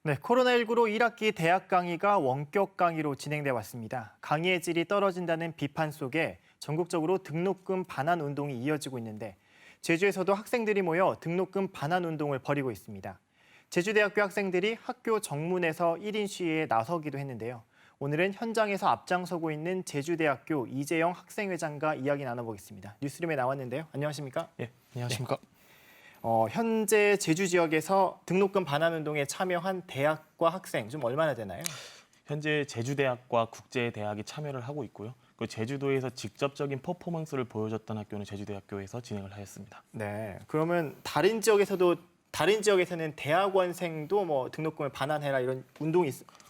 네, 코로나19로 1학기 대학 강의가 원격 강의로 진행돼 왔습니다. 강의의 질이 떨어진다는 비판 속에 전국적으로 등록금 반환 운동이 이어지고 있는데 제주에서도 학생들이 모여 등록금 반환 운동을 벌이고 있습니다. 제주대학교 학생들이 학교 정문에서 1인 시위에 나서기도 했는데요. 오늘은 현장에서 앞장서고 있는 제주대학교 이재영 학생회장과 이야기 나눠보겠습니다. 뉴스룸에 나왔는데요. 안녕하십니까? 예, 안녕하십니까? 현재 제주 지역에서 등록금 반환 운동에 참여한 대학과 학생 좀 얼마나 되나요? 현재 제주대학과 국제대학이 참여를 하고 있고요. 그 제주도에서 직접적인 퍼포먼스를 보여줬던 학교는 제주대학교에서 진행을 하였습니다. 네, 그러면 다른 지역에서는 대학원생도 뭐 등록금을 반환해라 이런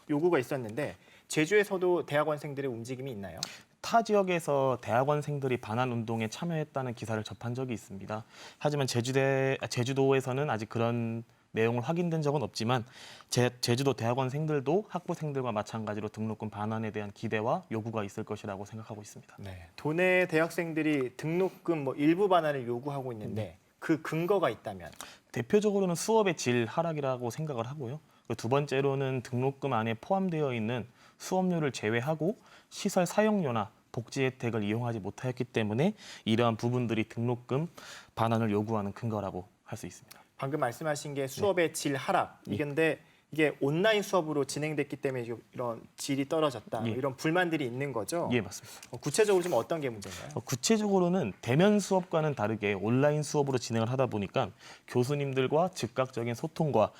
요구가 있었는데 제주에서도 대학원생들의 움직임이 있나요? 타 지역에서 대학원생들이 반환 운동에 참여했다는 기사를 접한 적이 있습니다. 하지만 제주도에서는 아직 그런 내용을 확인된 적은 없지만 제주도 대학원생들도 학부생들과 마찬가지로 등록금 반환에 대한 기대와 요구가 있을 것이라고 생각하고 있습니다. 네, 도내 대학생들이 등록금 일부 반환을 요구하고 있는데 그 근거가 있다면? 대표적으로는 수업의 질 하락이라고 생각을 하고요. 두 번째로는 등록금 안에 포함되어 있는 수업료를 제외하고 시설 사용료나 복지 혜택을 이용하지 못하였기 때문에 이러한 부분들이 등록금 반환을 요구하는 근거라고 할 수 있습니다. 방금 말씀하신 게 수업의 질 하락. 근데 이게 온라인 수업으로 진행됐기 때문에 이런 질이 떨어졌다. 이런 불만들이 있는 거죠? 예, 맞습니다. 구체적으로 좀 어떤 게 문제인가요? 구체적으로는 대면 수업과는 다르게 온라인 수업으로 진행을 하다 보니까 교수님들과 즉각적인 소통과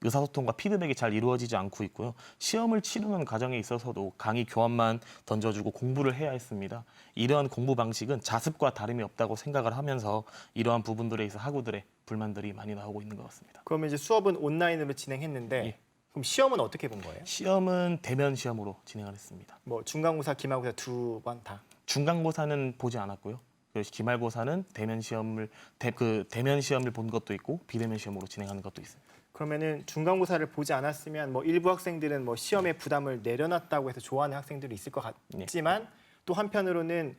의사소통과 피드백이 잘 이루어지지 않고 있고요. 시험을 치르는 과정에 있어서도 강의 교환만 던져주고 공부를 해야 했습니다. 이러한 공부 방식은 자습과 다름이 없다고 생각을 하면서 이러한 부분들에 있어 학우들의 불만들이 많이 나오고 있는 것 같습니다. 그러면 이제 수업은 온라인으로 진행했는데 그럼 시험은 어떻게 본 거예요? 시험은 대면 시험으로 진행을 했습니다. 중간고사, 기말고사 두 번 다? 중간고사는 보지 않았고요. 기말고사는 대면 시험을 본 것도 있고 비대면 시험으로 진행하는 것도 있습니다. 그러면은 중간고사를 보지 않았으면 일부 학생들은 시험의 부담을 내려놨다고 해서 좋아하는 학생들이 있을 것 같지만 또 한편으로는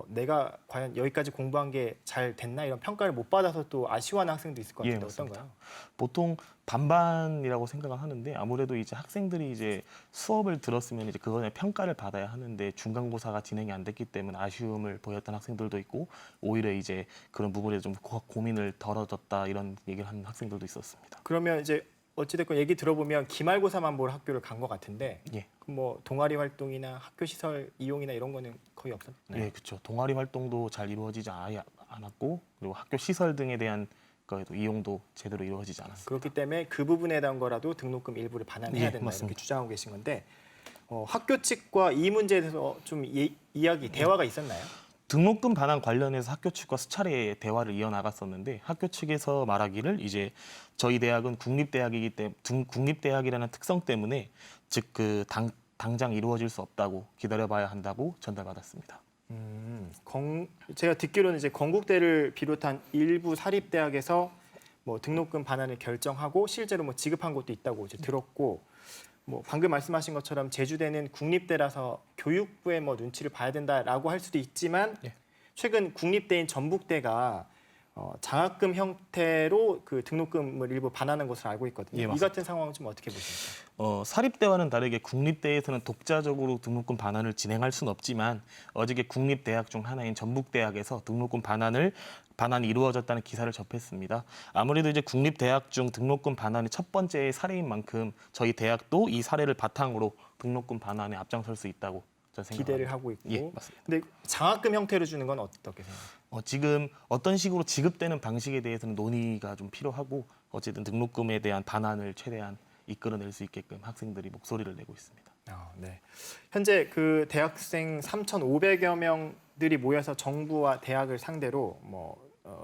내가 과연 여기까지 공부한 게 잘 됐나 이런 평가를 못 받아서 또 아쉬워하는 학생도 있을 것 같은데 어떤가요? 보통 반반이라고 생각을 하는데 아무래도 이제 학생들이 이제 수업을 들었으면 이제 그거에 평가를 받아야 하는데 중간고사가 진행이 안 됐기 때문에 아쉬움을 보였던 학생들도 있고 오히려 이제 그런 부분에 좀 고민을 덜어졌다 이런 얘기를 하는 학생들도 있었습니다. 그러면 이제 어찌됐건 얘기 들어보면 기말고사만 볼 학교를 간 것 같은데 그럼 동아리 활동이나 학교 시설 이용이나 이런 거는 거의 없었나요? 예, 그렇죠. 동아리 활동도 잘 이루어지지 않았고 그리고 학교 시설 등에 대한 거에도 이용도 제대로 이루어지지 않았습니다. 그렇기 때문에 그 부분에 대한 거라도 등록금 일부를 반환해야 된다 이렇게 주장하고 계신 건데 학교 측과 이 문제에 대해서 좀 대화가 있었나요? 등록금 반환 관련해서 학교 측과 수차례 대화를 이어나갔었는데 학교 측에서 말하기를 이제 저희 대학은 국립대학이기 때문에 국립대학이라는 특성 때문에 즉 당장 이루어질 수 없다고 기다려봐야 한다고 전달받았습니다. 제가 듣기로는 이제 건국대를 비롯한 일부 사립대학에서 등록금 반환을 결정하고 실제로 지급한 곳도 있다고 이제 들었고 방금 말씀하신 것처럼 제주대는 국립대라서 교육부의 눈치를 봐야 된다라고 할 수도 있지만 최근 국립대인 전북대가 장학금 형태로 그 등록금을 일부 반환한 것으로 알고 있거든요. 이 같은 상황은 좀 어떻게 보십니까? 사립대와는 다르게 국립대에서는 독자적으로 등록금 반환을 진행할 수는 없지만 어저께 국립대학 중 하나인 전북대학에서 등록금 반환이 이루어졌다는 기사를 접했습니다. 아무래도 이제 국립대학 중 등록금 반환이 첫 번째 사례인 만큼 저희 대학도 이 사례를 바탕으로 등록금 반환에 앞장설 수 있다고 저는 생각합니다. 기대를 하고 있고. 예, 맞습니다. 근데 장학금 형태로 주는 건 어떻게 생각하세요? 지금 어떤 식으로 지급되는 방식에 대해서는 논의가 좀 필요하고 어쨌든 등록금에 대한 반환을 최대한 이끌어낼 수 있게끔 학생들이 목소리를 내고 있습니다. 네. 현재 그 대학생 3,500여 명들이 모여서 정부와 대학을 상대로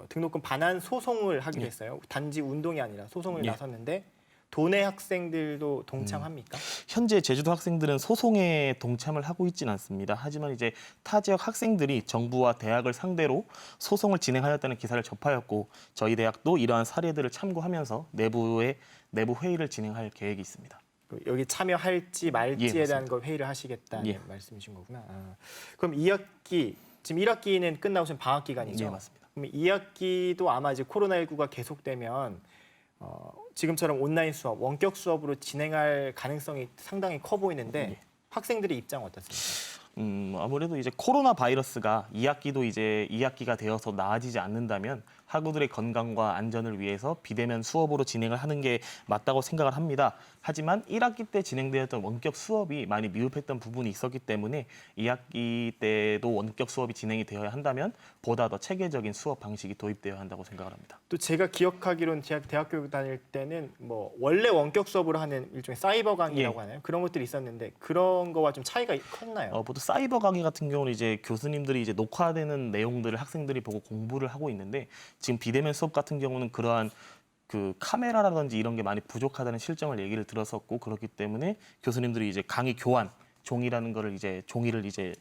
등록금 반환 소송을 하기로 했어요. 단지 운동이 아니라 소송을 나섰는데 도내 학생들도 동참합니까? 현재 제주도 학생들은 소송에 동참을 하고 있지는 않습니다. 하지만 이제 타 지역 학생들이 정부와 대학을 상대로 소송을 진행하였다는 기사를 접하였고 저희 대학도 이러한 사례들을 참고하면서 내부 회의를 진행할 계획이 있습니다. 여기 참여할지 말지에 대한 걸 회의를 하시겠다는 말씀이신 거구나. 그럼 2학기, 지금 1학기는 끝나고 지금 방학 기간이죠? 예, 맞습니다. 그럼 2학기도 아마 이제 코로나19가 계속되면 지금처럼 온라인 수업, 원격 수업으로 진행할 가능성이 상당히 커 보이는데 학생들의 입장 어떻습니까? 아무래도 이제 코로나 바이러스가 2학기도 이제 2학기가 되어서 나아지지 않는다면 학우들의 건강과 안전을 위해서 비대면 수업으로 진행을 하는 게 맞다고 생각을 합니다. 하지만 1학기 때 진행되었던 원격 수업이 많이 미흡했던 부분이 있었기 때문에 2학기 때도 원격 수업이 진행이 되어야 한다면 보다 더 체계적인 수업 방식이 도입되어야 한다고 생각을 합니다. 또 제가 기억하기로는 대학교 다닐 때는 뭐 원래 원격 수업으로 하는 일종의 사이버 강의라고 하나요? 그런 것들이 있었는데 그런 거와 좀 차이가 컸나요? 보통 사이버 강의 같은 경우는 이제 교수님들이 이제 녹화되는 내용들을 학생들이 보고 공부를 하고 있는데 지금 비대면 수업 같은 경우는 그러한 그 카메라라든지 이런 게 많이 부족하다는 실정을 얘기를 들었었고 그렇기 때문에 교수님들이 이제 강의 교환 종이라는 거를 이제 종이를 이제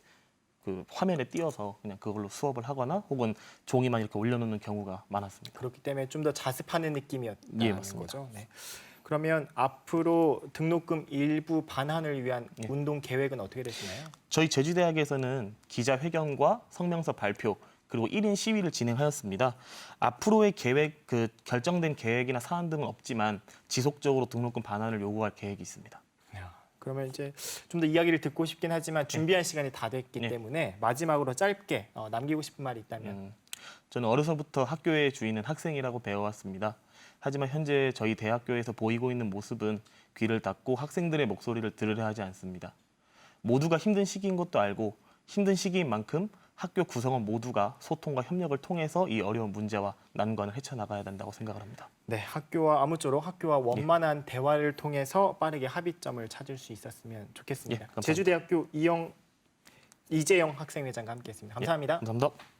그 화면에 띄어서 그냥 그걸로 수업을 하거나 혹은 종이만 이렇게 올려놓는 경우가 많았습니다. 그렇기 때문에 좀 더 자습하는 느낌이었다는 예, 맞습니다. 거죠. 네. 그러면 앞으로 등록금 일부 반환을 위한 운동 계획은 어떻게 되시나요? 저희 제주대학에서는 기자회견과 성명서 발표 그리고 1인 시위를 진행하였습니다. 앞으로의 계획, 그 결정된 계획이나 사안 등은 없지만 지속적으로 등록금 반환을 요구할 계획이 있습니다. 그러면 이제 좀 더 이야기를 듣고 싶긴 하지만 준비할 시간이 다 됐기 때문에 마지막으로 짧게 남기고 싶은 말이 있다면 저는 어려서부터 학교의 주인은 학생이라고 배워왔습니다. 하지만 현재 저희 대학교에서 보이고 있는 모습은 귀를 닫고 학생들의 목소리를 들으려 하지 않습니다. 모두가 힘든 시기인 것도 알고 힘든 시기인 만큼 학교 구성원 모두가 소통과 협력을 통해서 이 어려운 문제와 난관을 헤쳐나가야 된다고 생각을 합니다. 네, 아무쪼록 학교와 원만한 대화를 통해서 빠르게 합의점을 찾을 수 있었으면 좋겠습니다. 감사합니다. 제주대학교 이재영 학생회장과 함께했습니다. 감사합니다. 감사합니다.